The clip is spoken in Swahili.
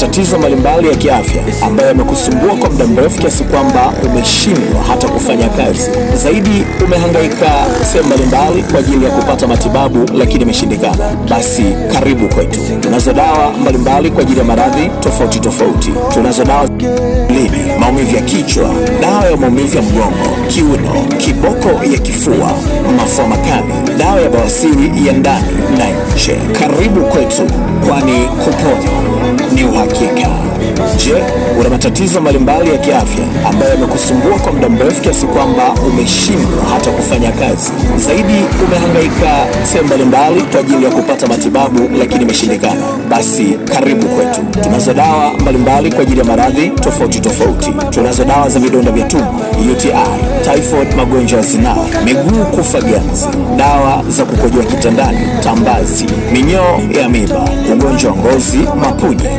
matatizo mbalimbali ya kiafya ambayo yamekusumbua kwa muda mrefu kiasi kwamba umeshindwa hata kufanya kazi. Zaidi, umehangaika sehemu mbalimbali kwa ajili ya kupata matibabu lakini imeshindikana. Basi karibu kwetu. Tunazo dawa mbalimbali kwa ajili ya maradhi tofauti tofauti. Tunazo dawa lini, maumivu ya kichwa, dawa ya maumivu ya mgongo, kiuno, kiboko ya kifua, mafua makali, dawa ya bawasiri ya ndani na nje. Karibu kwetu, kwani kupona ni uhakika. Je, una matatizo mbalimbali ya kiafya ambayo yamekusumbua kwa muda mrefu kiasi kwamba umeshindwa hata kufanya kazi? Zaidi, umehangaika sehemu mbalimbali kwa ajili ya kupata matibabu lakini imeshindikana. Basi karibu kwetu. Tunazo dawa mbalimbali kwa ajili ya maradhi tofauti tofauti. Tunazo dawa za vidonda vya tumbo, UTI, typhoid, magonjwa ya zinaa, miguu kufa ganzi, dawa za kukojoa kitandani, tambazi, minyoo ya miba, ugonjwa wa ngozi, mapunye.